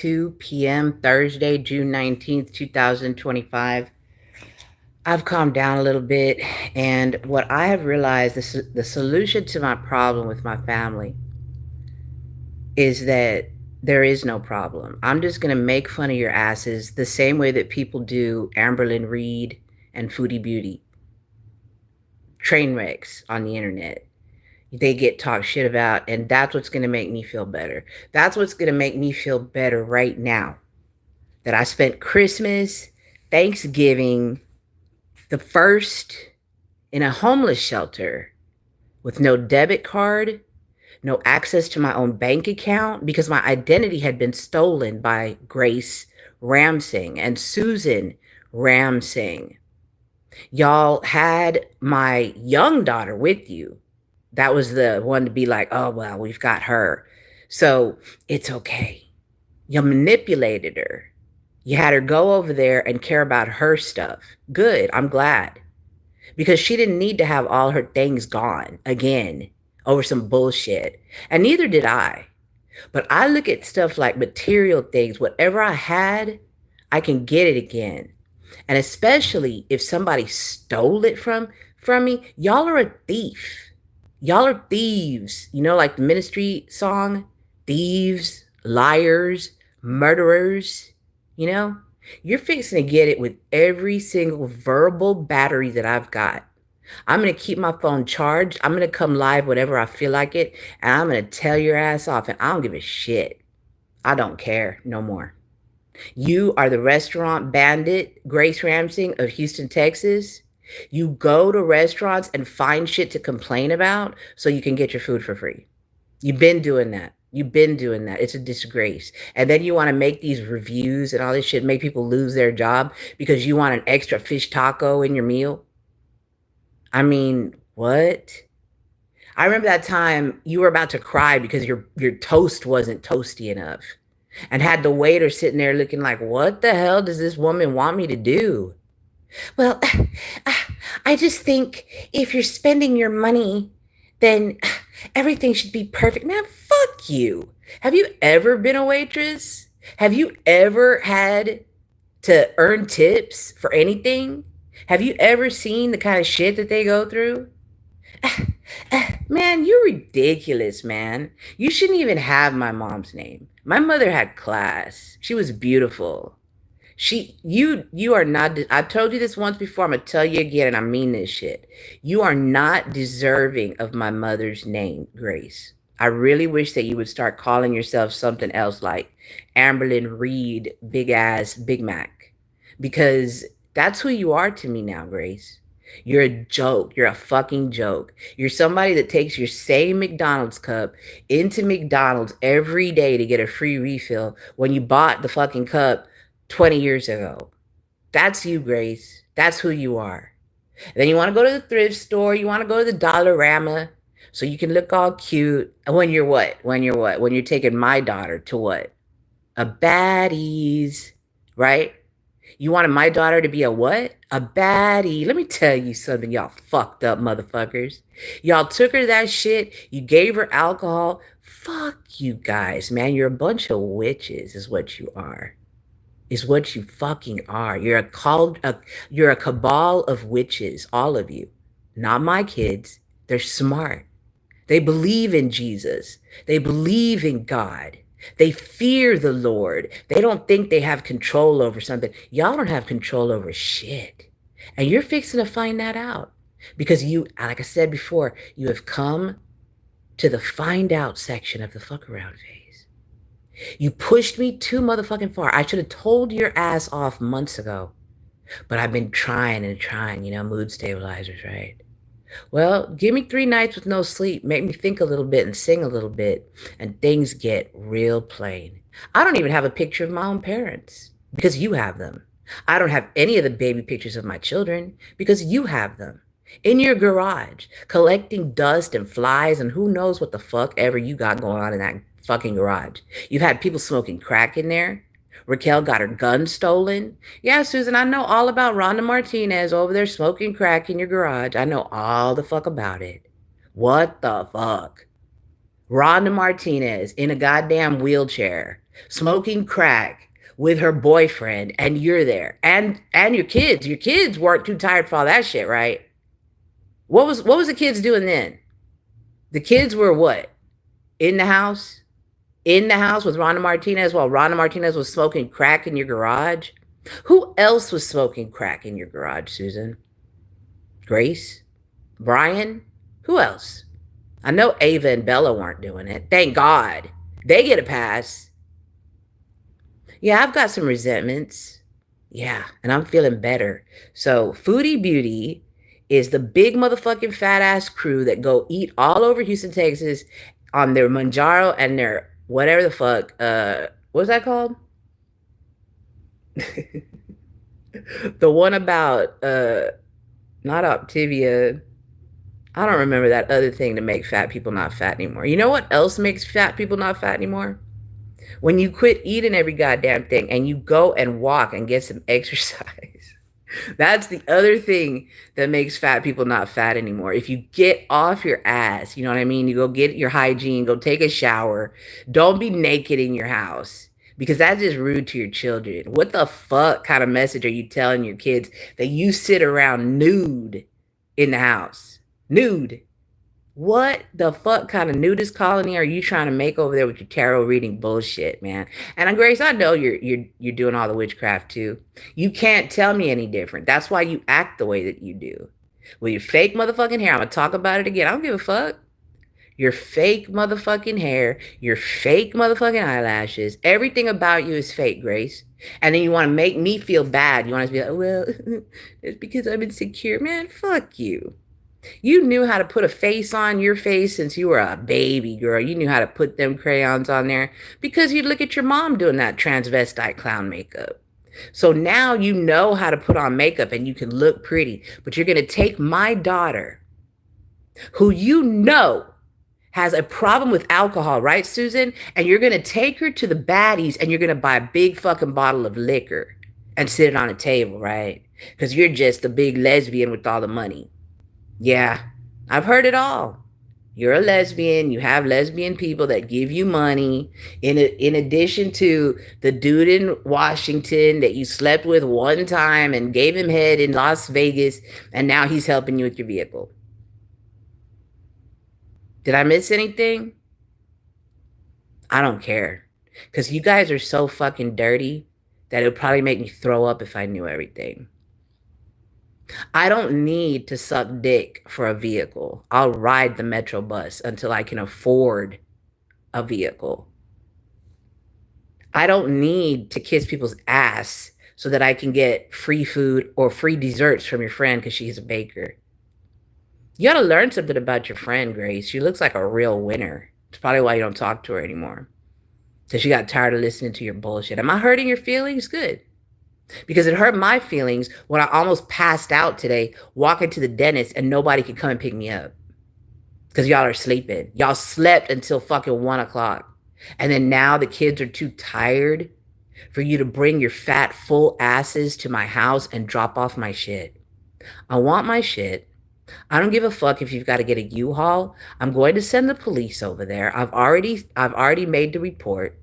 2 p.m. Thursday, June 19th, 2025. I've calmed down a little bit, and what I have realized the solution to my problem with my family is that there is no problem. I'm just going to make fun of your asses the same way that people do Amberlyn Reed and Foodie Beauty. Train wrecks on the internet. They get talked shit about, and that's what's going to make me feel better. That's what's going to make me feel better right now. That I spent Christmas, Thanksgiving, the first in a homeless shelter with no debit card, no access to my own bank account because my identity had been stolen by Grace Ramsing and Susan Ramsing. Y'all had my young daughter with you. That was the one to be like, oh, well, we've got her. So it's okay. You manipulated her. You had her go over there and care about her stuff. Good. I'm glad. Because she didn't need to have all her things gone again over some bullshit. And neither did I. But I look at stuff like material things. Whatever I had, I can get it again. And especially if somebody stole it from me, y'all are a thief. Y'all are thieves. You know, like the Ministry song, thieves, liars, murderers. You know, you're fixing to get it with every single verbal battery that I've got. I'm going to keep my phone charged. I'm going to come live whenever I feel like it. And I'm going to tell your ass off. And I don't give a shit. I don't care no more. You are the restaurant bandit, Grace Ramsing of Houston, Texas. You go to restaurants and find shit to complain about so you can get your food for free. You've been doing that. You've been doing that. It's a disgrace. And then you want to make these reviews and all this shit, make people lose their job because you want an extra fish taco in your meal. I mean, what? I remember that time you were about to cry because your toast wasn't toasty enough and had the waiter sitting there looking like, what the hell does this woman want me to do? Well, I just think if you're spending your money, then everything should be perfect. Man, fuck you. Have you ever been a waitress? Have you ever had to earn tips for anything? Have you ever seen the kind of shit that they go through? Man, you're ridiculous, man. You shouldn't even have my mom's name. My mother had class. She was beautiful. You are not, I've told you this once before, I'm gonna tell you again, and I mean this shit. You are not deserving of my mother's name, Grace. I really wish that you would start calling yourself something else like Amberlyn Reed, Big Ass Big Mac, because that's who you are to me now, Grace. You're a joke. You're a fucking joke. You're somebody that takes your same McDonald's cup into McDonald's every day to get a free refill when you bought the fucking cup 20 years ago. That's you, Grace. That's who you are. And then you want to go to the thrift store. You want to go to the Dollarama so you can look all cute. When you're what? When you're what? When you're taking my daughter to what? A baddies, right? You wanted my daughter to be a what? A baddie. Let me tell you something, y'all fucked up motherfuckers. Y'all took her that shit. You gave her alcohol. Fuck you guys, man. You're a bunch of witches, is what you are. Is what you fucking are. You're a cabal of witches, all of you. Not my kids. They're smart. They believe in Jesus. They believe in God. They fear the Lord. They don't think they have control over something. Y'all don't have control over shit. And you're fixing to find that out. Because you, like I said before, you have come to the find out section of the fuck around phase. You pushed me too motherfucking far. I should have told your ass off months ago. But I've been trying and trying, mood stabilizers, right? Well, give me 3 nights with no sleep, make me think a little bit and sing a little bit, and things get real plain. I don't even have a picture of my own parents because you have them. I don't have any of the baby pictures of my children because you have them. In your garage, collecting dust and flies and who knows what the fuck ever you got going on in that fucking garage. You've had people smoking crack in there. Raquel got her gun stolen. Yeah, Susan, I know all about Rhonda Martinez over there smoking crack in your garage. I know all the fuck about it. What the fuck? Rhonda Martinez in a goddamn wheelchair smoking crack with her boyfriend, and you're there, and your kids. Your kids weren't too tired for all that shit, right? What was the kids doing then? The kids were what? In the house? In the house with Rhonda Martinez while Rhonda Martinez was smoking crack in your garage? Who else was smoking crack in your garage, Susan? Grace? Brian? Who else? I know Ava and Bella weren't doing it. Thank God. They get a pass. Yeah, I've got some resentments. Yeah, and I'm feeling better. So, Foodie Beauty is the big motherfucking fat ass crew that go eat all over Houston, Texas on their Manjaro and their whatever the fuck. What's that called? The one about not Optivia. I don't remember that other thing to make fat people not fat anymore. You know what else makes fat people not fat anymore? When you quit eating every goddamn thing and you go and walk and get some exercise. That's the other thing that makes fat people not fat anymore. If you get off your ass, you know what I mean? You go get your hygiene, go take a shower. Don't be naked in your house because that's just rude to your children. What the fuck kind of message are you telling your kids that you sit around nude in the house? Nude. What the fuck kind of nudist colony are you trying to make over there with your tarot reading bullshit, man? And Grace, I know you're doing all the witchcraft too. You can't tell me any different. That's why you act the way that you do. With your fake motherfucking hair, I'm gonna talk about it again. I don't give a fuck. Your fake motherfucking hair, your fake motherfucking eyelashes, everything about you is fake, Grace. And then you want to make me feel bad. You want to be like, well, it's because I'm insecure. Man, fuck you. You knew how to put a face on your face since you were a baby girl. You knew how to put them crayons on there because you'd look at your mom doing that transvestite clown makeup. So now you know how to put on makeup and you can look pretty. But you're going to take my daughter, who you know has a problem with alcohol, right, Susan? And you're going to take her to the baddies and you're going to buy a big fucking bottle of liquor and sit it on a table, right? Because you're just a big lesbian with all the money. Yeah, I've heard it all. You're a lesbian. You have lesbian people that give you money. In addition to the dude in Washington that you slept with one time and gave him head in Las Vegas, and now he's helping you with your vehicle. Did I miss anything? I don't care. Because you guys are so fucking dirty that it would probably make me throw up if I knew everything. I don't need to suck dick for a vehicle. I'll ride the Metro bus until I can afford a vehicle. I don't need to kiss people's ass so that I can get free food or free desserts from your friend because she's a baker. You got to learn something about your friend, Grace. She looks like a real winner. It's probably why you don't talk to her anymore. Because she got tired of listening to your bullshit. Am I hurting your feelings? Good. Because it hurt my feelings when I almost passed out today walking to the dentist and nobody could come and pick me up. Because y'all are sleeping. Y'all slept until fucking 1 o'clock. And then now the kids are too tired for you to bring your fat, full asses to my house and drop off my shit. I want my shit. I don't give a fuck if you've got to get a U-Haul. I'm going to send the police over there. I've already made the report.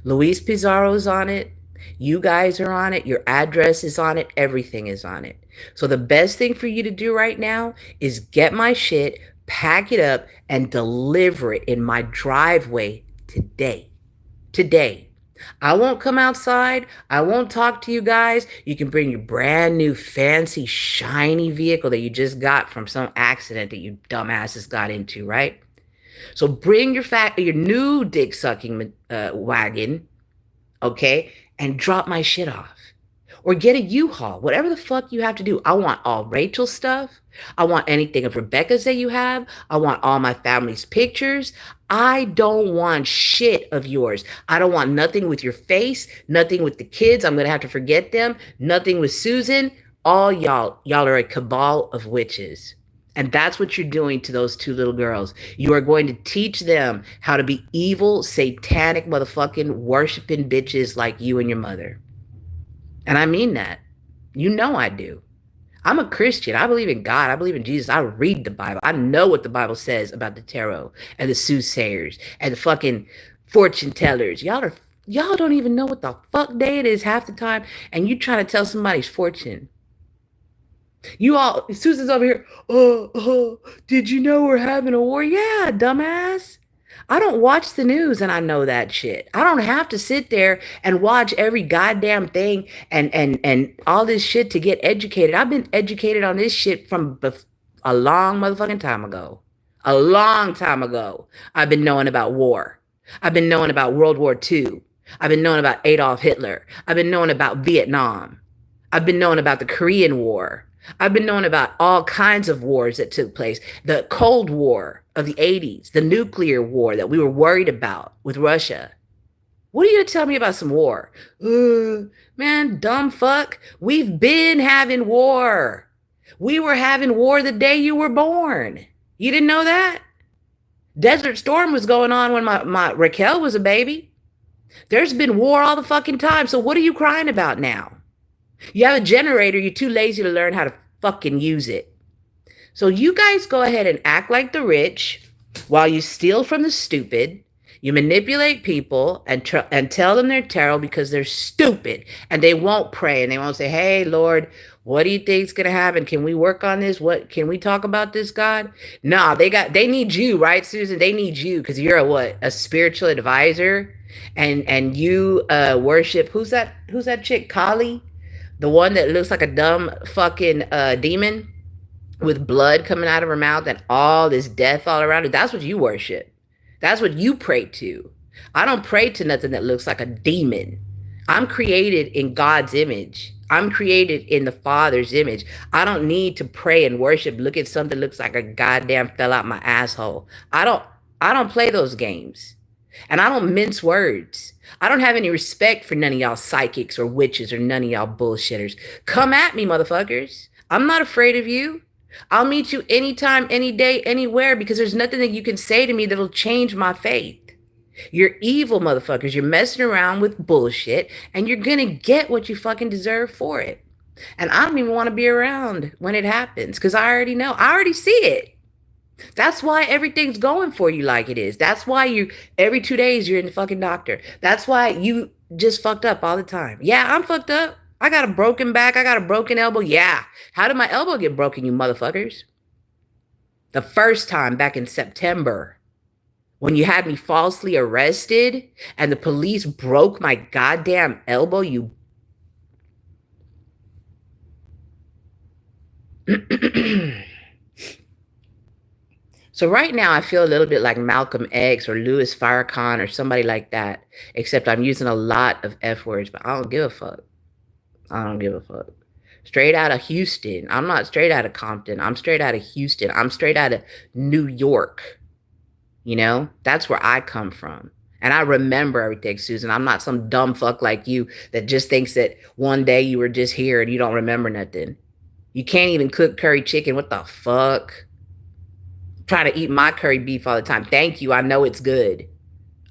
Luis Pizarro's on it. You guys are on it. Your address is on it. Everything is on it. So the best thing for you to do right now is get my shit, pack it up, and deliver it in my driveway today. Today. I won't come outside. I won't talk to you guys. You can bring your brand new, fancy, shiny vehicle that you just got from some accident that you dumbasses got into, right? So bring your new dick sucking wagon, okay, and drop my shit off. Or get a U-Haul, whatever the fuck you have to do. I want all Rachel's stuff. I want anything of Rebecca's that you have. I want all my family's pictures. I don't want shit of yours. I don't want nothing with your face, nothing with the kids. I'm going to have to forget them. Nothing with Susan. All y'all are a cabal of witches. And that's what you're doing to those two little girls. You are going to teach them how to be evil, satanic, motherfucking worshiping bitches like you and your mother. And I mean that. You know I do. I'm a Christian. I believe in God. I believe in Jesus. I read the Bible. I know what the Bible says about the tarot and the soothsayers and the fucking fortune tellers. Y'all don't even know what the fuck day it is half the time, and you trying to tell somebody's fortune. You all, Susan's over here. Did you know we're having a war? Yeah, dumbass. I don't watch the news and I know that shit. I don't have to sit there and watch every goddamn thing and all this shit to get educated. I've been educated on this shit from a long motherfucking time ago. A long time ago. I've been knowing about war. I've been knowing about World War II. I've been knowing about Adolf Hitler. I've been knowing about Vietnam. I've been knowing about the Korean War. I've been knowing about all kinds of wars that took place. The Cold War of the 80s, the nuclear war that we were worried about with Russia. What are you going to tell me about some war? Man, dumb fuck. We've been having war. We were having war the day you were born. You didn't know that? Desert Storm was going on when my Raquel was a baby. There's been war all the fucking time. So what are you crying about now? You have a generator, you're too lazy to learn how to fucking use it. So you guys go ahead and act like the rich while you steal from the stupid. You manipulate people and tell them they're terrible because they're stupid and they won't pray and they won't say, "Hey, Lord, what do you think's gonna happen? Can we work on this? What can we talk about this, God?" No, they need you, right, Susan? They need you because you're a what? A spiritual advisor, and you worship who's that chick, Kali? The one that looks like a dumb fucking demon with blood coming out of her mouth and all this death all around her. That's what you worship. That's what you pray to. I don't pray to nothing that looks like a demon. I'm created in God's image. I'm created in the Father's image. I don't need to pray and worship. Look at something that looks like a goddamn fell out my asshole. I don't play those games. And I don't mince words. I don't have any respect for none of y'all psychics or witches or none of y'all bullshitters. Come at me, motherfuckers. I'm not afraid of you. I'll meet you anytime, any day, anywhere because there's nothing that you can say to me that'll change my faith. You're evil, motherfuckers. You're messing around with bullshit and you're gonna get what you fucking deserve for it. And I don't even want to be around when it happens because I already know. I already see it. That's why everything's going for you like it is. That's why you every 2 days you're in the fucking doctor. That's why you just fucked up all the time. Yeah, I'm fucked up. I got a broken back. I got a broken elbow. Yeah. How did my elbow get broken, you motherfuckers? The first time back in September when you had me falsely arrested and the police broke my goddamn elbow, you So right now, I feel a little bit like Malcolm X or Louis Farrakhan or somebody like that, except I'm using a lot of F words, but I don't give a fuck. I don't give a fuck. Straight out of Houston. I'm not straight out of Compton. I'm straight out of Houston. I'm straight out of New York. You know, that's where I come from. And I remember everything, Susan. I'm not some dumb fuck like you that just thinks that one day you were just here and you don't remember nothing. You can't even cook curry chicken. What the fuck? Try to eat my curry beef all the time. Thank you. I know it's good.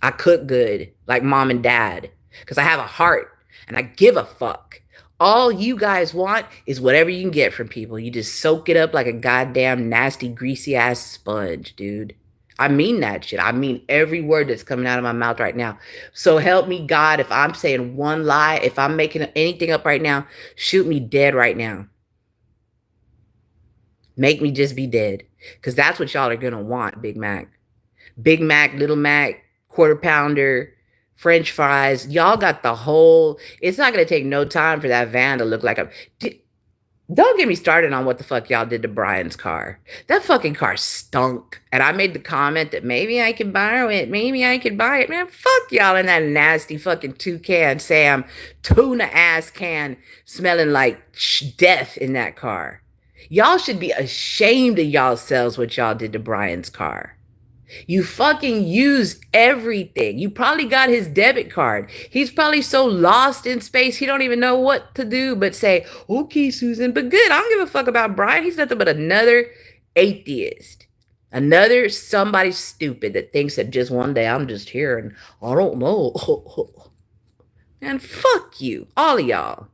I cook good, like mom and dad, because I have a heart and I give a fuck. All you guys want is whatever you can get from people. You just soak it up like a goddamn nasty, greasy ass sponge, dude. I mean that shit. I mean every word that's coming out of my mouth right now. So help me God, if I'm saying one lie, if I'm making anything up right now, shoot me dead right now. Make me just be dead. Because that's what y'all are going to want, Big Mac. Big Mac, Little Mac, Quarter Pounder, French fries. Y'all got the whole. It's not going to take no time for that van to look like a. Don't get me started on what the fuck y'all did to Brian's car. That fucking car stunk. And I made the comment that maybe I could borrow it. Maybe I could buy it. Man, fuck y'all in that nasty fucking toucan Sam tuna ass can smelling like death in that car. Y'all should be ashamed of y'all selves what y'all did to Brian's car. You fucking use everything. You probably got his debit card. He's probably so lost in space, he don't even know what to do but say, "Okay, Susan, but good. I don't give a fuck about Brian. He's nothing but another atheist. Another somebody stupid that thinks that just one day I'm just here and I don't know." And fuck you, all of y'all.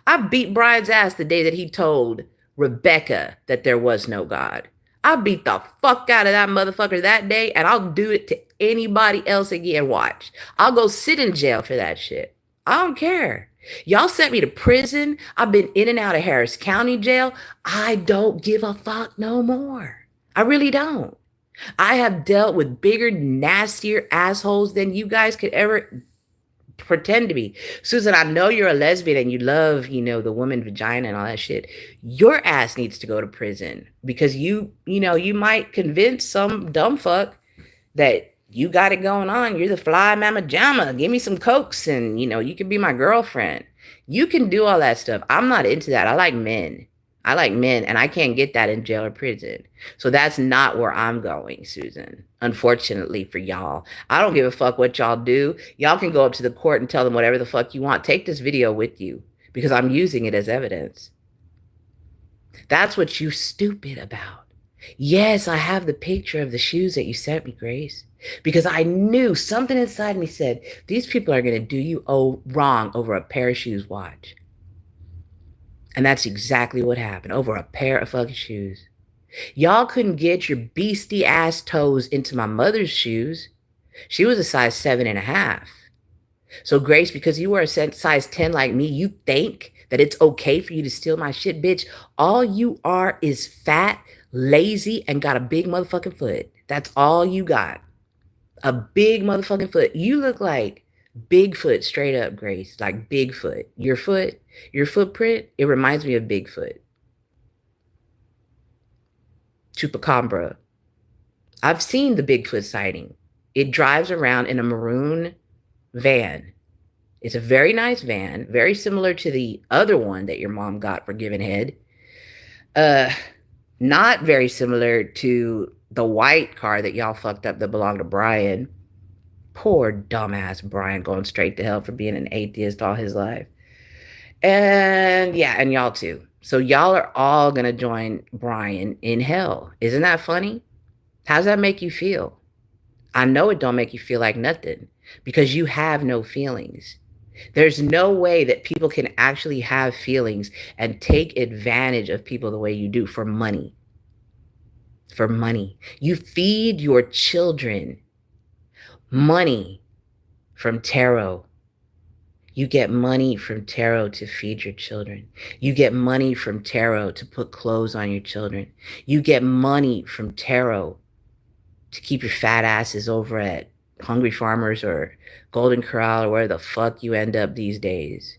I beat Brian's ass the day that he told Rebecca that there was no God. I beat the fuck out of that motherfucker that day, and I'll do it to anybody else again. Watch. I'll go sit in jail for that shit. I don't care. Y'all sent me to prison. I've been in and out of Harris County jail. I don't give a fuck no more. I really don't. I have dealt with bigger, nastier assholes than you guys could ever pretend to be. Susan, I know you're a lesbian and you love, the woman vagina and all that shit. Your ass needs to go to prison because you might convince some dumb fuck that you got it going on. You're the fly mama jamma. Give me some cokes and, you can be my girlfriend. You can do all that stuff. I'm not into that. I like men. I like men, and I can't get that in jail or prison. So that's not where I'm going, Susan. Unfortunately for y'all. I don't give a fuck what y'all do. Y'all can go up to the court and tell them whatever the fuck you want. Take this video with you because I'm using it as evidence. That's what you stupid about. Yes, I have the picture of the shoes that you sent me, Grace, because I knew something inside me said, these people are going to do you wrong over a pair of shoes. Watch. And that's exactly what happened over a pair of fucking shoes. Y'all couldn't get your beastie ass toes into my mother's shoes. She was a size 7.5. So Grace, because you were a size 10 like me, you think that it's okay for you to steal my shit, bitch. All you are is fat, lazy, and got a big motherfucking foot. That's all you got. A big motherfucking foot. You look like Bigfoot straight up, Grace. Like Bigfoot. Your footprint, it reminds me of Bigfoot. Chupacabra. I've seen the Bigfoot sighting. It drives around in a maroon van. It's a very nice van, very similar to the other one that your mom got for giving head. Not very similar to the white car that y'all fucked up that belonged to Brian. Poor dumbass Brian going straight to hell for being an atheist all his life. And yeah, and y'all too. So y'all are all going to join Brian in hell. Isn't that funny? How's that make you feel? I know it don't make you feel like nothing because you have no feelings. There's no way that people can actually have feelings and take advantage of people the way you do for money. For money. You feed your children money from tarot. You get money from tarot to feed your children. You get money from tarot to put clothes on your children. You get money from tarot to keep your fat asses over at Hungry Farmers or Golden Corral or where the fuck you end up these days.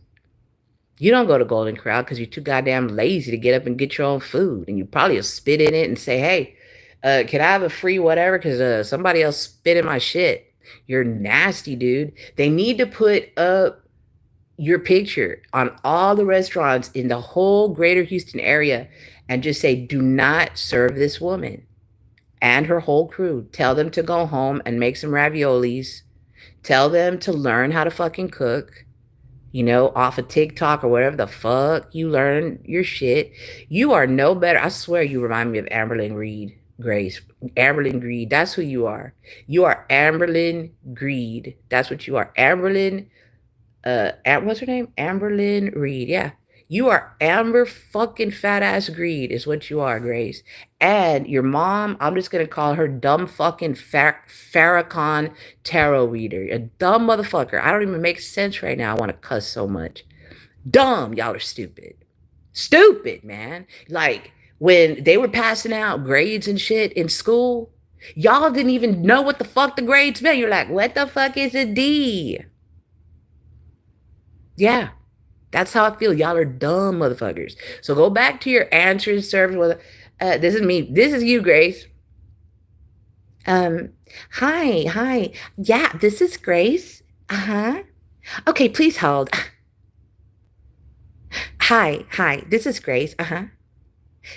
You don't go to Golden Corral because you're too goddamn lazy to get up and get your own food. And you probably will spit in it and say, hey, can I have a free whatever? Because somebody else spit in my shit. You're nasty, dude. They need to put up your picture on all the restaurants in the whole greater Houston area and just say, do not serve this woman and her whole crew. Tell them to go home and make some raviolis. Tell them to learn how to fucking cook, off of TikTok or whatever the fuck you learn your shit. You are no better. I swear you remind me of Amberlynn Reed, Grace. Amberlynn Greed. That's who you are. You are Amberlynn Greed. That's what you are. Amberlynn, what's her name? Amberlynn Reed. Yeah. You are Amber fucking fat ass Greed is what you are, Grace. And your mom, I'm just going to call her dumb fucking Farrakhan tarot reader. A dumb motherfucker. I don't even make sense right now. I want to cuss so much. Dumb. Y'all are stupid. Stupid, man. Like when they were passing out grades and shit in school, y'all didn't even know what the fuck the grades meant. You're like, what the fuck is a D? Yeah. That's how I feel. Y'all are dumb motherfuckers. So go back to your answering service. This is me. This is you, Grace. Hi. Yeah, this is Grace. Uh-huh. Okay, please hold. Hi. This is Grace. Uh-huh.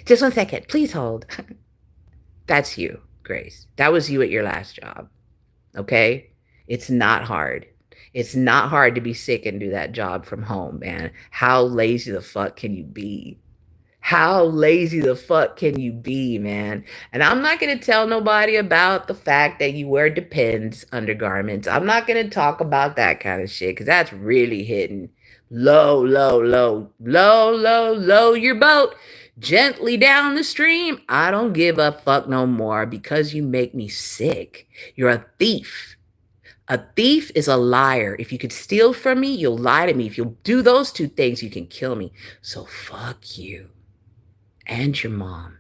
Just 1 second. Please hold. That's you, Grace. That was you at your last job. Okay? It's not hard. It's not hard to be sick and do that job from home, man. How lazy the fuck can you be? How lazy the fuck can you be, man? And I'm not going to tell nobody about the fact that you wear Depends undergarments. I'm not going to talk about that kind of shit because that's really hitting low your boat. Gently down the stream. I don't give a fuck no more because you make me sick. You're a thief. A thief is a liar. If you could steal from me, you'll lie to me. If you'll do those two things, you can kill me. So fuck you and your mom.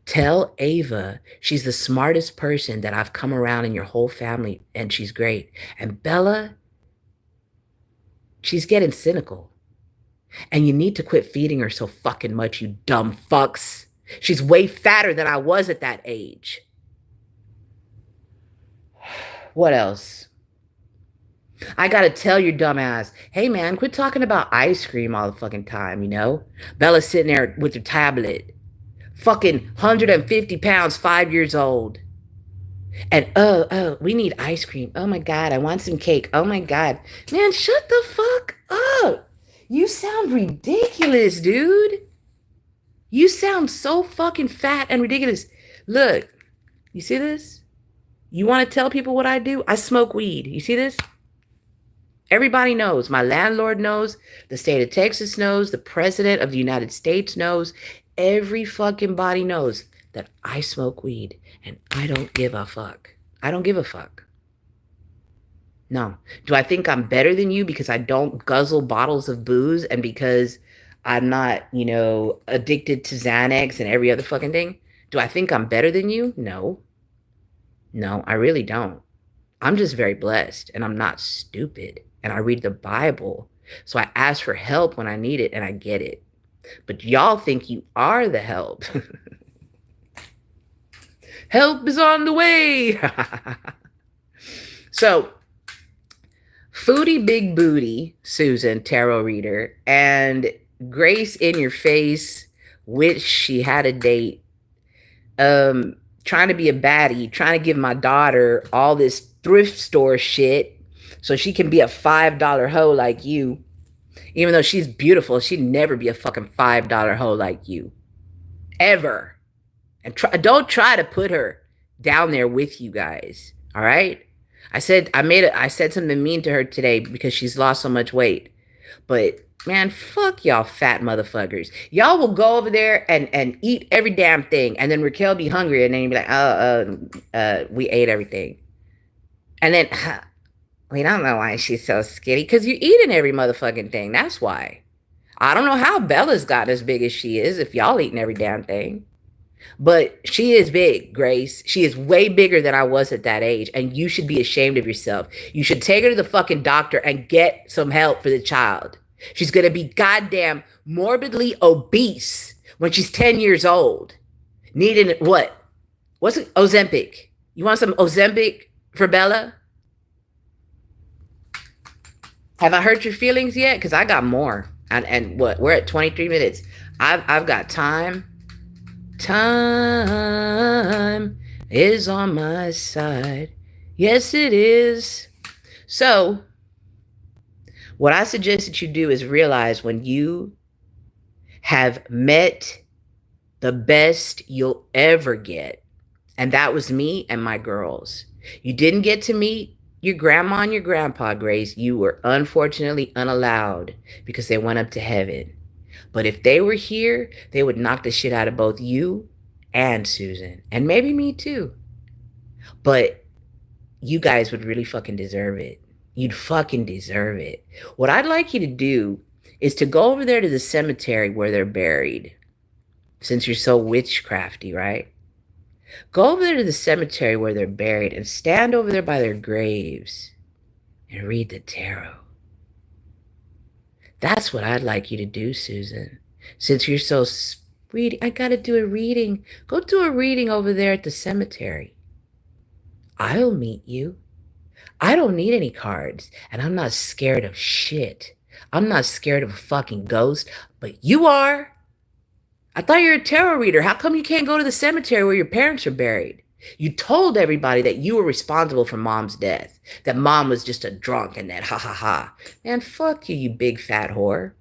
Tell Ava she's the smartest person that I've come around in your whole family, and she's great. And Bella, she's getting cynical. And you need to quit feeding her so fucking much, you dumb fucks. She's way fatter than I was at that age. What else? I gotta tell your dumb ass, hey man, quit talking about ice cream all the fucking time, you know? Bella's sitting there with her tablet, fucking 150 pounds, 5 years old. And we need ice cream. Oh my God, I want some cake. Oh my God. Man, shut the fuck up. You sound ridiculous, dude. You sound so fucking fat and ridiculous. Look, you see this? You want to tell people what I do? I smoke weed. You see this? Everybody knows. My landlord knows. The state of Texas knows. The president of the United States knows. Every fucking body knows that I smoke weed and I don't give a fuck. I don't give a fuck. No. Do I think I'm better than you because I don't guzzle bottles of booze and because I'm not, addicted to Xanax and every other fucking thing? Do I think I'm better than you? No. No, I really don't. I'm just very blessed and I'm not stupid. And I read the Bible. So I ask for help when I need it and I get it. But y'all think you are the help. Help is on the way. So, Foodie Big Booty, Susan, tarot reader, and Grace in your face, wish she had a date. Trying to be a baddie, trying to give my daughter all this thrift store shit so she can be a $5 hoe like you. Even though she's beautiful, she'd never be a fucking $5 hoe like you. Ever. And don't try to put her down there with you guys. All right? I said something mean to her today because she's lost so much weight. But man, fuck y'all fat motherfuckers. Y'all will go over there and eat every damn thing. And then Raquel be hungry and then you'll be like, we ate everything. And then we don't know why she's so skinny. Because you're eating every motherfucking thing. That's why. I don't know how Bella's got as big as she is if y'all eating every damn thing. But she is big, Grace. She is way bigger than I was at that age. And you should be ashamed of yourself. You should take her to the fucking doctor and get some help for the child. She's going to be goddamn morbidly obese when she's 10 years old. Needing what? What's it? Ozempic. You want some Ozempic for Bella? Have I hurt your feelings yet? Because I got more. And what? We're at 23 minutes. I've got time. Time is on my side. Yes, it is. So, what I suggest that you do is realize when you have met the best you'll ever get, and that was me and my girls. You didn't get to meet your grandma and your grandpa, Grace. You were unfortunately unallowed because they went up to heaven. But if they were here, they would knock the shit out of both you and Susan. And maybe me too. But you guys would really fucking deserve it. You'd fucking deserve it. What I'd like you to do is to go over there to the cemetery where they're buried. Since you're so witchcrafty, right? Go over there to the cemetery where they're buried and stand over there by their graves and read the tarot. That's what I'd like you to do, Susan. Since you're so sweet, I gotta do a reading. Go do a reading over there at the cemetery. I'll meet you. I don't need any cards, and I'm not scared of shit. I'm not scared of a fucking ghost, but you are. I thought you were a tarot reader. How come you can't go to the cemetery where your parents are buried? You told everybody that you were responsible for mom's death, that mom was just a drunk and that ha ha ha. Man, fuck you, you big fat whore.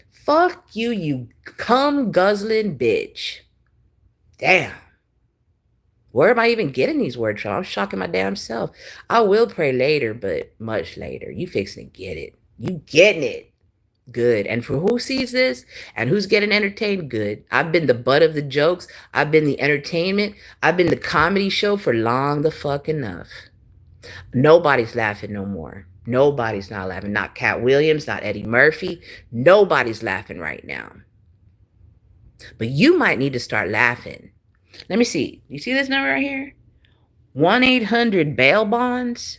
Fuck you, you cum guzzling bitch. Damn. Where am I even getting these words from? I'm shocking my damn self. I will pray later, but much later. You fixing to get it. You getting it. Good. And for who sees this and who's getting entertained, good. I've been the butt of the jokes. I've been the entertainment. I've been the comedy show for long the fuck enough. Nobody's laughing no more. Nobody's not laughing. Not Cat Williams, not Eddie Murphy. Nobody's laughing right now. But you might need to start laughing. Let me see. You see this number right here? 1-800 bail bonds.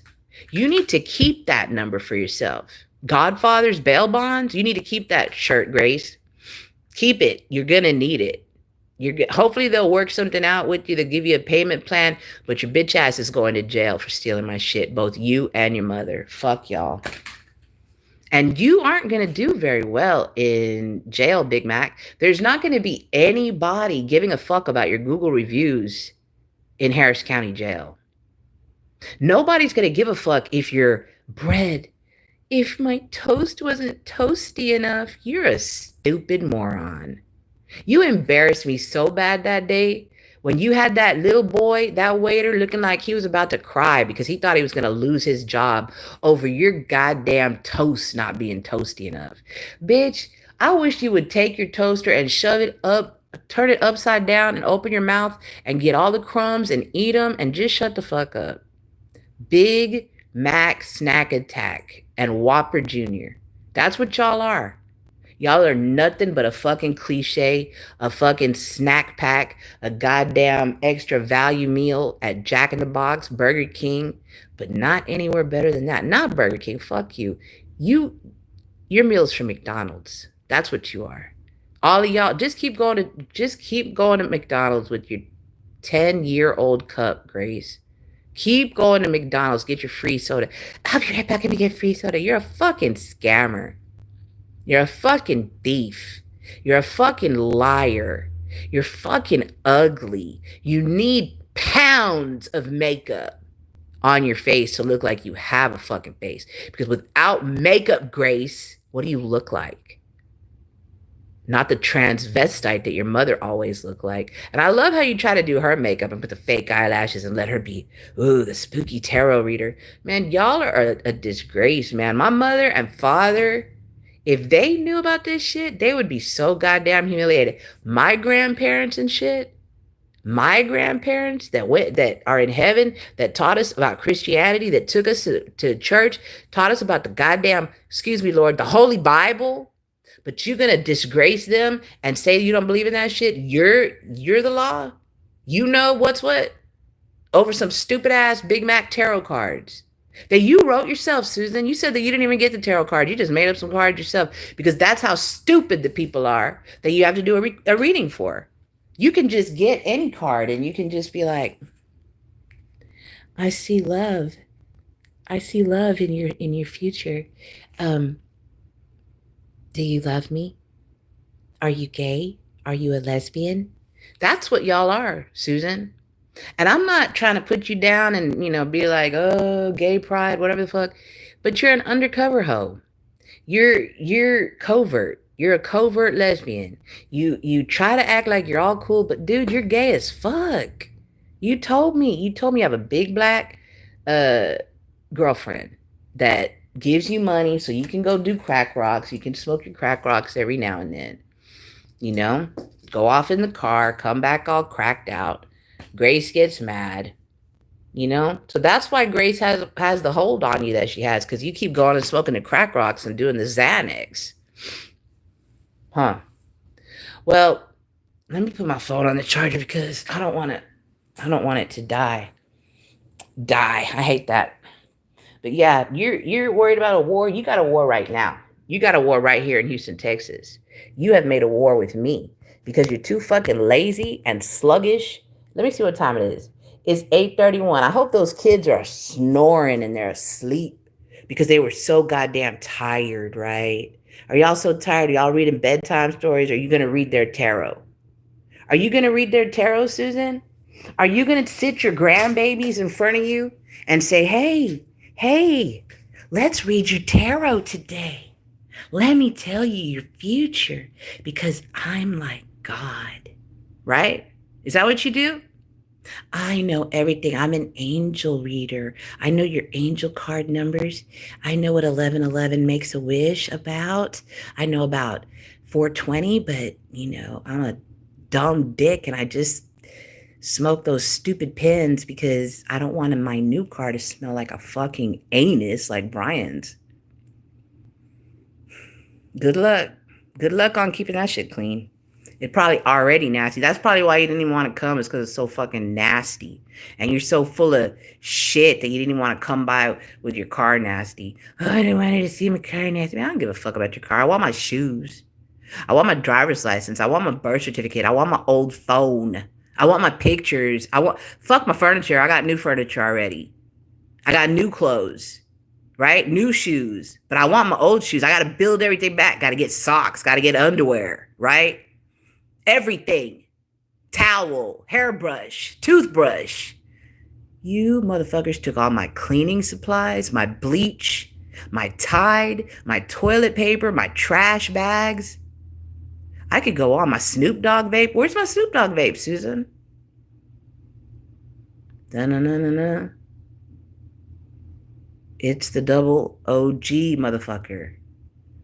You need to keep that number for yourself. Godfather's bail bonds. You need to keep that shirt, Grace. Keep it. You're going to need it. Hopefully they'll work something out with you to give you a payment plan, but your bitch ass is going to jail for stealing my shit, both you and your mother. Fuck y'all. And you aren't going to do very well in jail, Big Mac. There's not going to be anybody giving a fuck about your Google reviews in Harris County Jail. Nobody's going to give a fuck if your bread, if my toast wasn't toasty enough. You're a stupid moron. You embarrassed me so bad that day when you had that little boy, that waiter, looking like he was about to cry because he thought he was going to lose his job over your goddamn toast not being toasty enough. Bitch, I wish you would take your toaster and shove it up, turn it upside down and open your mouth and get all the crumbs and eat them and just shut the fuck up. Big Mac Snack Attack and Whopper Jr. That's what y'all are. Y'all are nothing but a fucking cliche, a fucking snack pack, a goddamn extra value meal at Jack in the Box, Burger King, but not anywhere better than that. Not Burger King, fuck you. Your meal's from McDonald's. That's what you are. All of y'all, just keep going to McDonald's with your 10-year-old cup, Grace. Keep going to McDonald's, get your free soda. I'll be right back and get free soda. You're a fucking scammer. You're a fucking thief. You're a fucking liar. You're fucking ugly. You need pounds of makeup on your face to look like you have a fucking face. Because without makeup, Grace, what do you look like? Not the transvestite that your mother always looked like. And I love how you try to do her makeup and put the fake eyelashes and let her be, ooh, the spooky tarot reader. Man, y'all are a disgrace, man. My mother and father, if they knew about this shit, they would be so goddamn humiliated. My grandparents and shit, my grandparents that are in heaven, that taught us about Christianity, that took us to church, taught us about the goddamn, excuse me, Lord, the Holy Bible. But you're gonna disgrace them and say you don't believe in that shit? You're the law. You know what's what? Over some stupid ass Big Mac tarot cards that you wrote yourself, Susan. You said that you didn't even get the tarot card. You just made up some cards yourself because that's how stupid the people are that you have to do a reading for. You can just get any card and you can just be like, I see love. I see love in your future. Do you love me? Are you gay? Are you a lesbian? That's what y'all are, Susan. And I'm not trying to put you down and, be like, oh, gay pride, whatever the fuck. But you're an undercover hoe. You're covert. You're a covert lesbian. You try to act like you're all cool, but dude, you're gay as fuck. You told me you have a big black girlfriend that gives you money so you can go do crack rocks. You can smoke your crack rocks every now and then. Go off in the car, come back all cracked out. Grace gets mad, So that's why Grace has the hold on you that she has, because you keep going and smoking the crack rocks and doing the Xanax. Huh. Well, let me put my phone on the charger because I don't want it to die. I hate that. But yeah, you're worried about a war. You got a war right now. You got a war right here in Houston, Texas. You have made a war with me because you're too fucking lazy and sluggish. Let me see what time it is. It's 8:31. I hope those kids are snoring and they're asleep because they were so goddamn tired, right? Are y'all so tired? Are y'all reading bedtime stories? Or are you going to read their tarot? Are you going to read their tarot, Susan? Are you going to sit your grandbabies in front of you and say, hey, let's read your tarot today. Let me tell you your future because I'm like God, right? Is that what you do? I know everything. I'm an angel reader. I know your angel card numbers. I know what 1111 makes a wish about. I know about 420, but I'm a dumb dick and I just smoke those stupid pens because I don't want my new car to smell like a fucking anus like Brian's. Good luck. Good luck on keeping that shit clean. It's probably already nasty. That's probably why you didn't even want to come, is because it's so fucking nasty. And you're so full of shit that you didn't even want to come by with your car nasty. Oh, I didn't want you to see my car nasty. Man, I don't give a fuck about your car. I want my shoes. I want my driver's license. I want my birth certificate. I want my old phone. I want my pictures. Fuck my furniture. I got new furniture already. I got new clothes, right? New shoes. But I want my old shoes. I got to build everything back. Got to get socks. Got to get underwear, right? Everything. Towel, hairbrush, toothbrush. You motherfuckers took all my cleaning supplies, my bleach, my Tide, my toilet paper, my trash bags. I could go on. My Snoop Dogg vape. Where's my Snoop Dogg vape, Susan? Da-na-na-na-na. It's the double OG, motherfucker.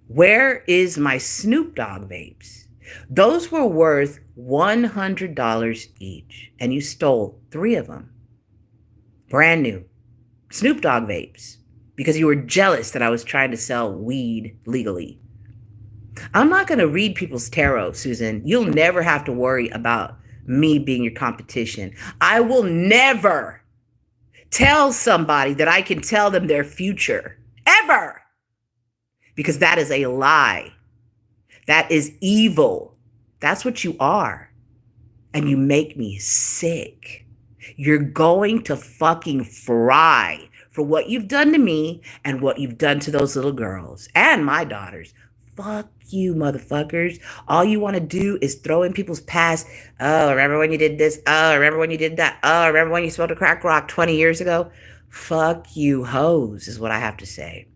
Where is my Snoop Dogg vapes? Those were worth $100 each, and you stole 3 of them. Brand new. Snoop Dogg vapes. Because you were jealous that I was trying to sell weed legally. I'm not going to read people's tarot, Susan. You'll never have to worry about me being your competition. I will never tell somebody that I can tell them their future. Ever. Because that is a lie. That is evil. That's what you are. And you make me sick. You're going to fucking fry for what you've done to me and what you've done to those little girls and my daughters. Fuck you, motherfuckers. All you want to do is throw in people's past. Oh, remember when you did this? Oh, remember when you did that? Oh, remember when you smoked a crack rock 20 years ago? Fuck you, hoes, is what I have to say.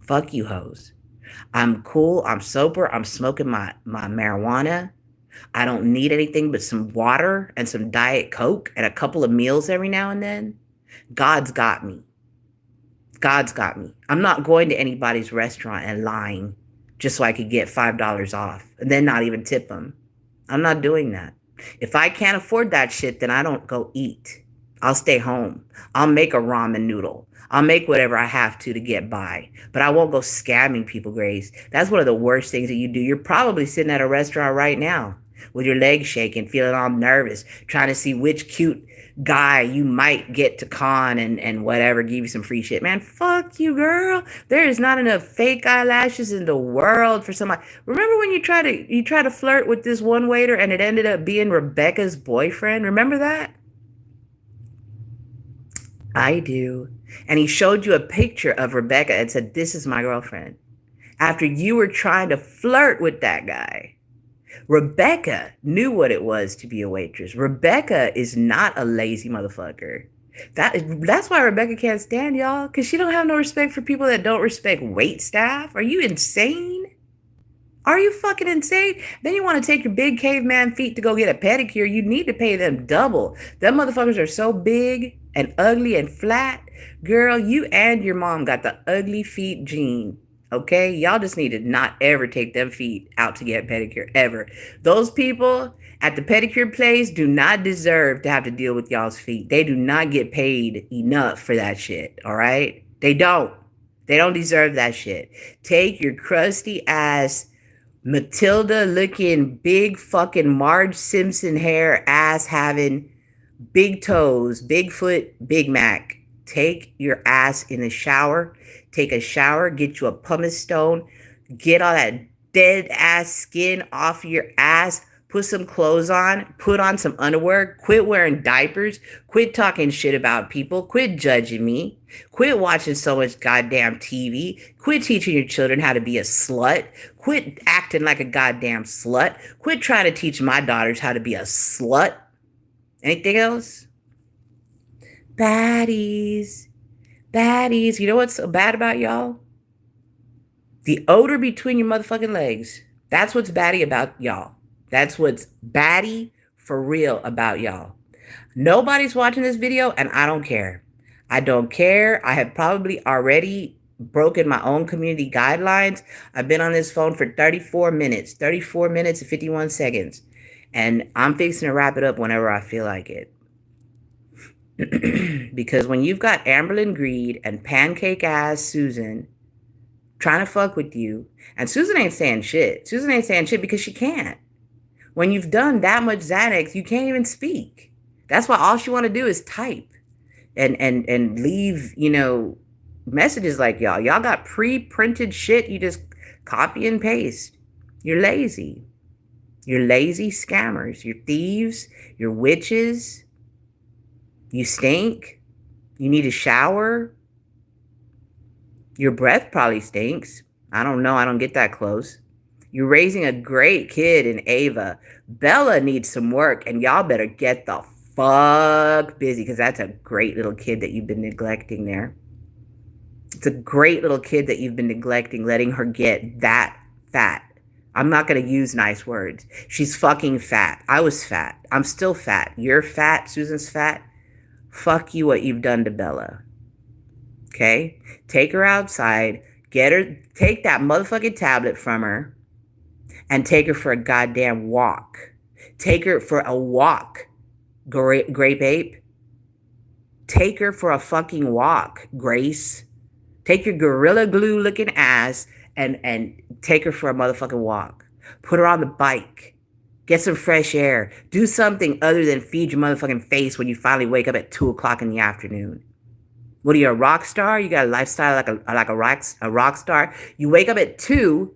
Fuck you, hoes. I'm cool. I'm sober. I'm smoking my marijuana. I don't need anything but some water and some Diet Coke and a couple of meals every now and then. God's got me. God's got me. I'm not going to anybody's restaurant and lying just so I could get $5 off and then not even tip them. I'm not doing that. If I can't afford that shit, then I don't go eat. I'll stay home. I'll make a ramen noodle. I'll make whatever I have to get by. But I won't go scamming people, Grace. That's one of the worst things that you do. You're probably sitting at a restaurant right now with your legs shaking, feeling all nervous, trying to see which cute guy you might get to con and whatever, give you some free shit. Man, fuck you, girl. There is not enough fake eyelashes in the world for somebody. Remember when you try to flirt with this one waiter and it ended up being Rebecca's boyfriend? Remember that? I do. And he showed you a picture of Rebecca and said, "This is my girlfriend." After you were trying to flirt with that guy. Rebecca knew what it was to be a waitress. Rebecca is not a lazy motherfucker. That's why Rebecca can't stand y'all, because she don't have no respect for people that don't respect wait staff. Are you insane? Are you fucking insane? Then you want to take your big caveman feet to go get a pedicure. You need to pay them double. Them motherfuckers are so big and ugly and flat. Girl, you and your mom got the ugly feet gene. Okay? Y'all just need to not ever take them feet out to get a pedicure, ever. Those people at the pedicure place do not deserve to have to deal with y'all's feet. They do not get paid enough for that shit, all right? They don't. They don't deserve that shit. Take your crusty ass Matilda looking big fucking Marge Simpson hair ass having big toes, big foot, Big Mac. Take your ass in the shower. Take a shower. Get you a pumice stone. Get all that dead ass skin off your ass. Put some clothes on. Put on some underwear. Quit wearing diapers. Quit talking shit about people. Quit judging me. Quit watching so much goddamn TV. Quit teaching your children how to be a slut. Quit acting like a goddamn slut. Quit trying to teach my daughters how to be a slut. Anything else? Baddies. Baddies. You know what's so bad about y'all? The odor between your motherfucking legs. That's what's baddie about y'all. That's what's baddie for real about y'all. Nobody's watching this video, and I don't care. I don't care. I have probably already broken my own community guidelines. I've been on this phone for 34 minutes and 51 seconds. And I'm fixing to wrap it up whenever I feel like it. Because when you've got Amberlyn Greed and pancake ass Susan trying to fuck with you, and Susan ain't saying shit. Susan ain't saying shit because she can't. When you've done that much Xanax, you can't even speak. That's why all she want to do is type and leave, messages like y'all. Y'all got pre-printed shit. You just copy and paste. You're lazy. You're lazy scammers. You're thieves. You're witches. You stink. You need a shower. Your breath probably stinks. I don't know. I don't get that close. You're raising a great kid in Ava. Bella needs some work, and y'all better get the fuck busy because that's a great little kid that you've been neglecting there. It's a great little kid that you've been neglecting, letting her get that fat. I'm not going to use nice words. She's fucking fat. I was fat. I'm still fat. You're fat. Susan's fat. Fuck you what you've done to Bella. Okay? Take her outside. Get her. Take that motherfucking tablet from her and take her for a goddamn walk. Take her for a walk, grape ape. Take her for a fucking walk, Grace. Take your Gorilla Glue looking ass and take her for a motherfucking walk. Put her on the bike. Get some fresh air. Do something other than feed your motherfucking face when you finally wake up at 2 o'clock in the afternoon. What are you, a rock star? You got a lifestyle like a rock star? You wake up at 2,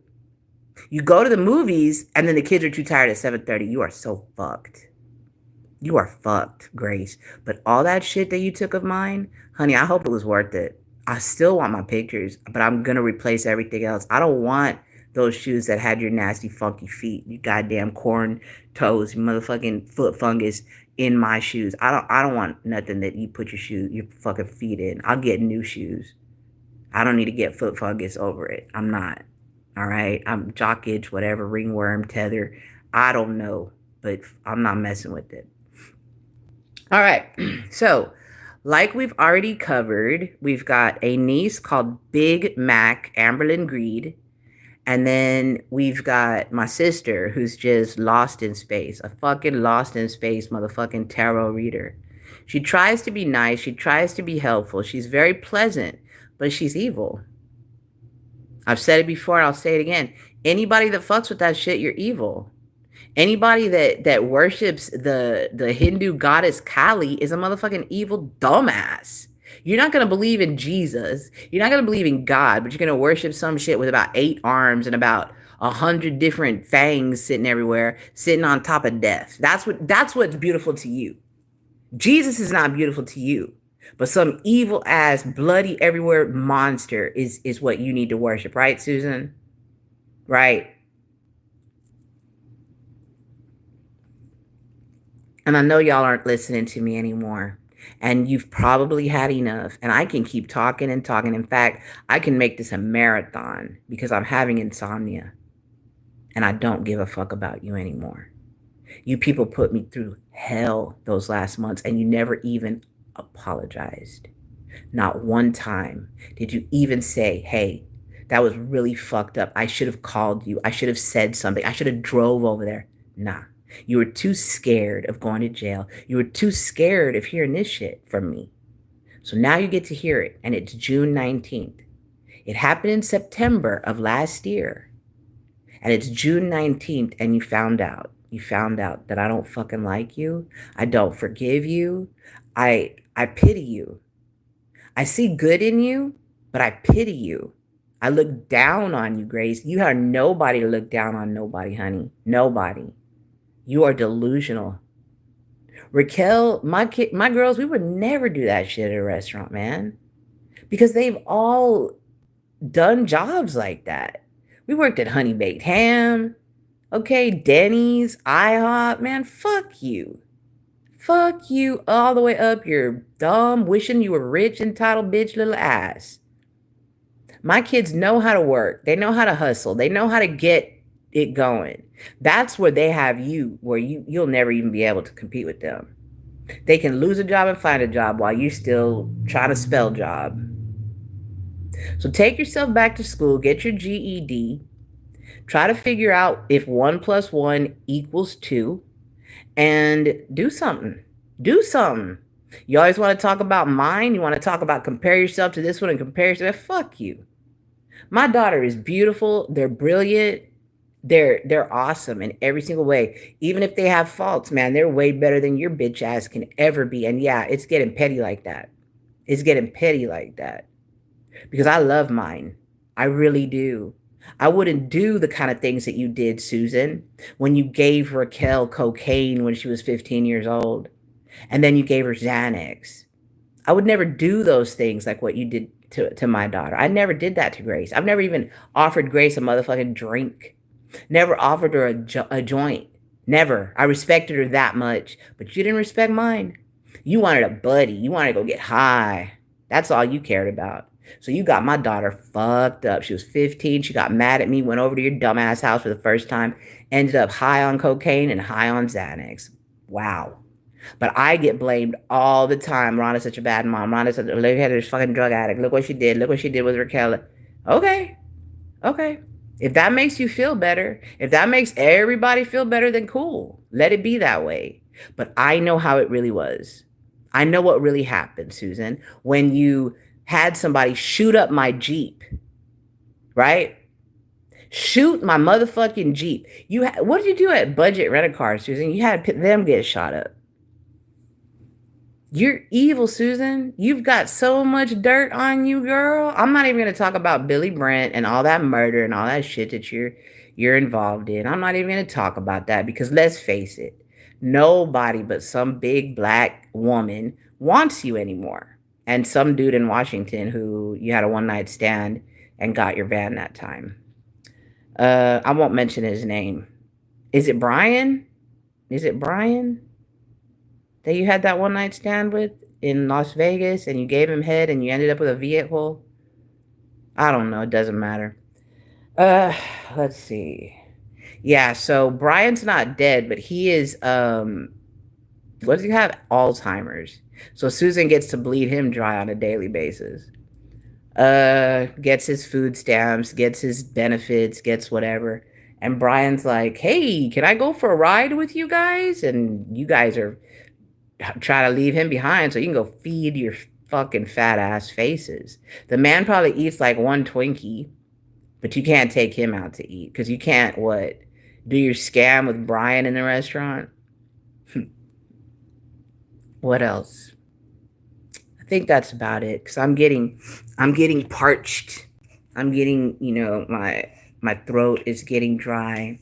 you go to the movies, and then the kids are too tired at 7:30. You are so fucked. You are fucked, Grace. But all that shit that you took of mine, honey, I hope it was worth it. I still want my pictures, but I'm going to replace everything else. I don't want those shoes that had your nasty, funky feet, you goddamn corn toes, you motherfucking foot fungus in my shoes. I don't want nothing that you put your fucking feet in. I'll get new shoes. I don't need to get foot fungus over it. I'm not. All right? I'm jock itch, whatever, ringworm, tether. I don't know, but I'm not messing with it. All right. So, like we've already covered, we've got a niece called Big Mac Amberlyn Greed. And then we've got my sister who's just lost in space, a fucking lost in space motherfucking tarot reader. She tries to be nice. She tries to be helpful. She's very pleasant, but she's evil. I've said it before and I'll say it again. Anybody that fucks with that shit, you're evil. Anybody that worships the Hindu goddess Kali is a motherfucking evil dumbass. You're not going to believe in Jesus. You're not going to believe in God, but you're going to worship some shit with about 8 arms and about 100 different fangs sitting everywhere, sitting on top of death. That's what's beautiful to you. Jesus is not beautiful to you, but some evil ass, bloody everywhere monster is what you need to worship, right, Susan? Right. And I know y'all aren't listening to me anymore. And you've probably had enough. And I can keep talking and talking. In fact, I can make this a marathon because I'm having insomnia. And I don't give a fuck about you anymore. You people put me through hell those last months, and you never even apologized. Not one time did you even say, hey, that was really fucked up. I should have called you. I should have said something. I should have drove over there. Nah. You were too scared of going to jail. You were too scared of hearing this shit from me. So now you get to hear it, and it's June 19th. It happened in September of last year, and it's June 19th, and you found out. You found out that I don't fucking like you. I don't forgive you. I pity you. I see good in you, but I pity you. I look down on you, Grace. You are nobody to look down on nobody, honey. Nobody. You are delusional. Raquel, my girls, we would never do that shit at a restaurant, man. Because they've all done jobs like that. We worked at Honey Baked Ham, okay, Denny's, IHOP, man, fuck you. Fuck you all the way up your dumb, wishing you were rich, entitled bitch little ass. My kids know how to work. They know how to hustle. They know how to get it going. That's where they have you, where you'll never even be able to compete with them. They can lose a job and find a job while you still try to spell job. So take yourself back to school, get your GED, try to figure out if 1 plus 1 equals 2, and do something. Do something. You always want to talk about mine. You want to talk about compare yourself to this one and compare yourself. Fuck you. My daughter is beautiful. They're brilliant. They're awesome in every single way. Even if they have faults, man, they're way better than your bitch ass can ever be. And yeah, it's getting petty like that. It's getting petty like that. Because I love mine. I really do. I wouldn't do the kind of things that you did, Susan, when you gave Raquel cocaine when she was 15 years old, and then you gave her Xanax. I would never do those things like what you did to my daughter. I never did that to Grace. I've never even offered Grace a motherfucking drink. Never offered her a joint. Never. I respected her that much, but you didn't respect mine. You wanted a buddy. You wanted to go get high. That's all you cared about. So you got my daughter fucked up. She was 15. She got mad at me, went over to your dumbass house for the first time, ended up high on cocaine and high on Xanax. Wow. But I get blamed all the time. Rhonda's such a bad mom. Rhonda's such a look at her fucking drug addict. Look what she did. Look what she did with Raquel. Okay. Okay. If that makes you feel better, if that makes everybody feel better, then cool. Let it be that way. But I know how it really was. I know what really happened, Susan, when you had somebody shoot up my Jeep, right? Shoot my motherfucking Jeep. What did you do at Budget Rent-A-Car, Susan? You had them get shot up. You're evil, Susan. You've got so much dirt on you, girl. I'm not even going to talk about Billy Brent and all that murder and all that shit that you're involved in. I'm not even going to talk about that because let's face it, nobody but some big black woman wants you anymore. And some dude in Washington who you had a one-night stand and got your van that time. I won't mention his name. Is it Brian? Is it Brian that you had that one night stand with in Las Vegas and you gave him head and you ended up with a vehicle? I don't know. It doesn't matter. Let's see. Yeah, so Brian's not dead, but he is, what does he have? Alzheimer's. So Susan gets to bleed him dry on a daily basis. Gets his food stamps, gets his benefits, gets whatever. And Brian's like, hey, can I go for a ride with you guys? And you guys are trying to leave him behind so you can go feed your fucking fat ass faces. The man probably eats like one Twinkie, but you can't take him out to eat because you can't, what, do your scam with Brian in the restaurant? What else? I think that's about it because I'm getting parched. I'm getting, my throat is getting dry,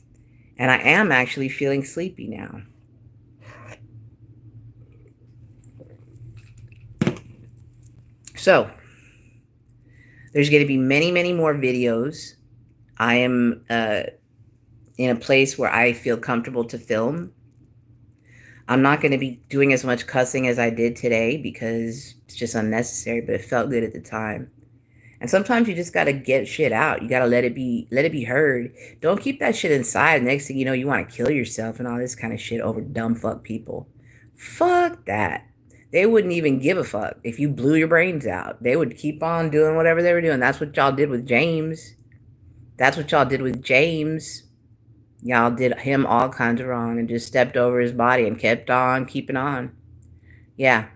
and I am actually feeling sleepy now. So there's going to be many, many more videos. I am in a place where I feel comfortable to film. I'm not going to be doing as much cussing as I did today because it's just unnecessary, but it felt good at the time. And sometimes you just got to get shit out. You got to let it be heard. Don't keep that shit inside. Next thing you know, you want to kill yourself and all this kind of shit over dumb fuck people. Fuck that. They wouldn't even give a fuck if you blew your brains out. They would keep on doing whatever they were doing. That's what y'all did with James. That's what y'all did with James. Y'all did him all kinds of wrong and just stepped over his body and kept on keeping on. Yeah.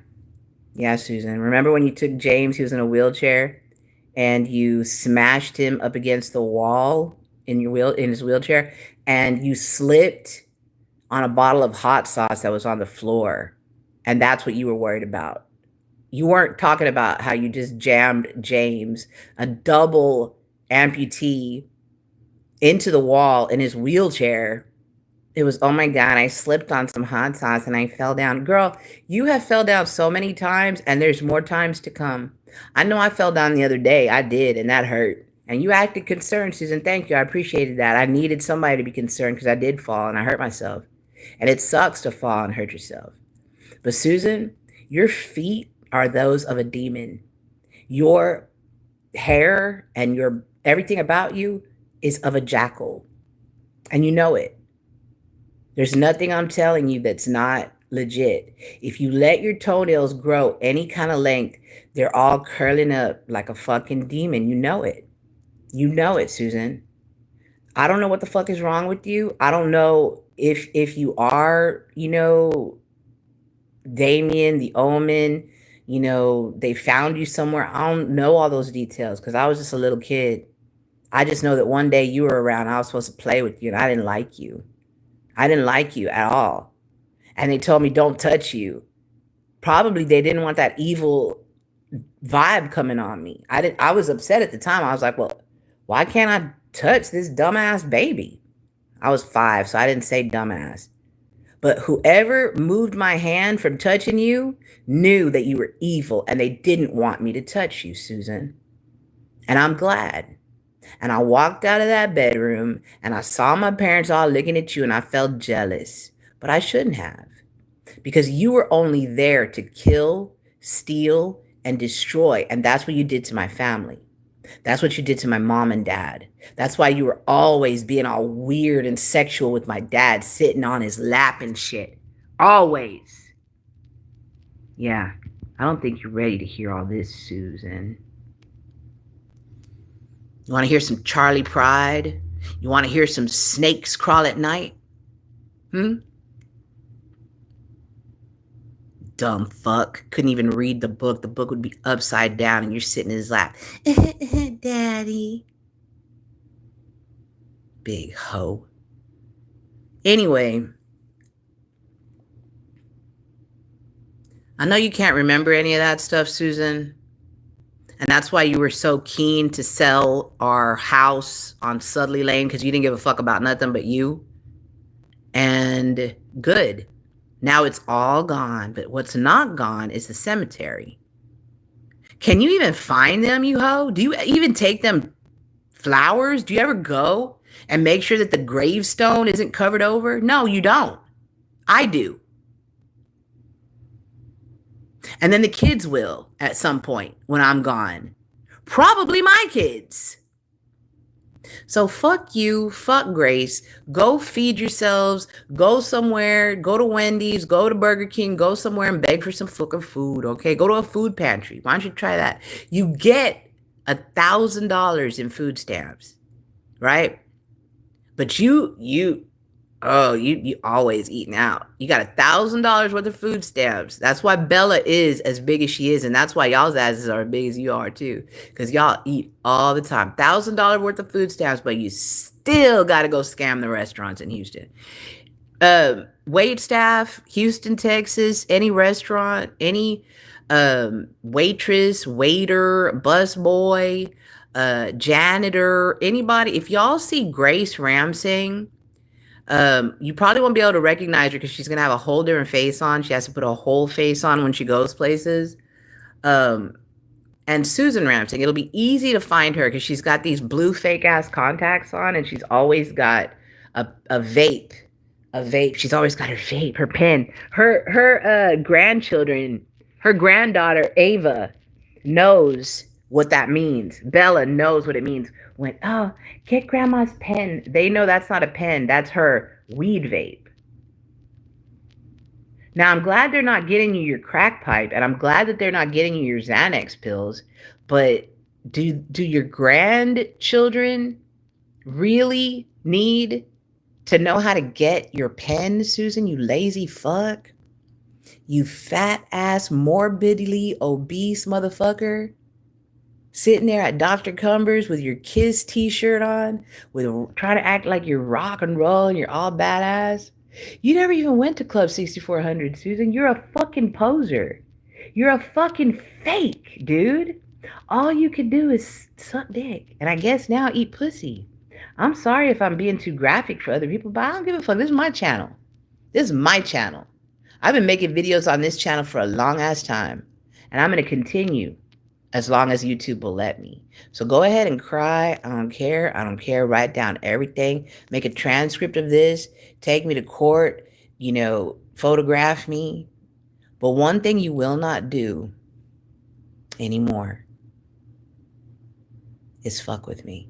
Yeah, Susan. Remember when you took James, he was in a wheelchair, and you smashed him up against the wall in his wheelchair, and you slipped on a bottle of hot sauce that was on the floor. And that's what you were worried about. You weren't talking about how you just jammed James, a double amputee, into the wall in his wheelchair. It was, oh my God, I slipped on some hot sauce and I fell down. Girl, you have fell down so many times and there's more times to come. I know I fell down the other day. I did, and that hurt. And you acted concerned, Susan. Thank you. I appreciated that. I needed somebody to be concerned because I did fall and I hurt myself. And it sucks to fall and hurt yourself. But Susan, your feet are those of a demon. Your hair and everything about you is of a jackal. And you know it. There's nothing I'm telling you that's not Legit. If you let your toenails grow any kind of length, they're all curling up like a fucking demon. You know it. You know it, Susan. I don't know what the fuck is wrong with you. I don't know if you are, Damien, the Omen, they found you somewhere. I don't know all those details because I was just a little kid. I just know that one day you were around. I was supposed to play with you, and I didn't like you. I didn't like you at all. And they told me, don't touch you. Probably they didn't want that evil vibe coming on me. I was upset at the time. I was like, well, why can't I touch this dumbass baby? I was 5, so I didn't say dumbass. But whoever moved my hand from touching you knew that you were evil and they didn't want me to touch you, Susan. And I'm glad. And I walked out of that bedroom and I saw my parents all looking at you and I felt jealous. But I shouldn't have. Because you were only there to kill, steal, and destroy. And that's what you did to my family. That's what you did to my mom and dad. That's why you were always being all weird and sexual with my dad, sitting on his lap and shit. Always. Yeah, I don't think you're ready to hear all this, Susan. You want to hear some Charlie Pride? You want to hear some snakes crawl at night? Dumb fuck. Couldn't even read the book. The book would be upside down and you're sitting in his lap. Daddy. Big hoe. Anyway, I know you can't remember any of that stuff, Susan. And that's why you were so keen to sell our house on Sudley Lane, because you didn't give a fuck about nothing but you. And good. Now it's all gone. But what's not gone is the cemetery. Can you even find them, you hoe? Do you even take them flowers? Do you ever go and make sure that the gravestone isn't covered over? No, you don't. I do. And then the kids will at some point when I'm gone. Probably my kids. So fuck you, fuck Grace. Go feed yourselves. Go somewhere. Go to Wendy's. Go to Burger King. Go somewhere and beg for some fucking food, okay? Go to a food pantry. Why don't you try that? You get $1,000 in food stamps, right? But you always eating out. You got $1,000 worth of food stamps. That's why Bella is as big as she is, and that's why y'all's asses are as big as you are too. Because y'all eat all the time. $1,000 worth of food stamps, but you still got to go scam the restaurants in Houston. Wait staff, Houston, Texas, any restaurant, any waitress, waiter, busboy, janitor, anybody. If y'all see Grace Ramsing, you probably won't be able to recognize her because she's gonna have a whole different face on. She has to put a whole face on when she goes places. And Susan Ramsing, it'll be easy to find her because she's got these blue fake ass contacts on, and she's always got a vape. A vape. She's always got her vape, her pen. Her grandchildren, her granddaughter Ava knows what that means. Bella knows what it means. When, oh, get grandma's pen. They know that's not a pen. That's her weed vape. Now, I'm glad they're not getting you your crack pipe, and I'm glad that they're not getting you your Xanax pills, but do your grandchildren really need to know how to get your pen, Susan, you lazy fuck? You fat ass, morbidly obese motherfucker. Sitting there at Dr. Cumber's with your Kiss t-shirt on, trying to act like you're rock and roll and you're all badass. You never even went to Club 6400, Susan. You're a fucking poser. You're a fucking fake, dude. All you could do is suck dick. And I guess now eat pussy. I'm sorry if I'm being too graphic for other people, but I don't give a fuck. This is my channel. This is my channel. I've been making videos on this channel for a long ass time. And I'm going to continue as long as YouTube will let me. So go ahead and cry. I don't care. I don't care. Write down everything. Make a transcript of this. Take me to court. Photograph me. But one thing you will not do anymore is fuck with me.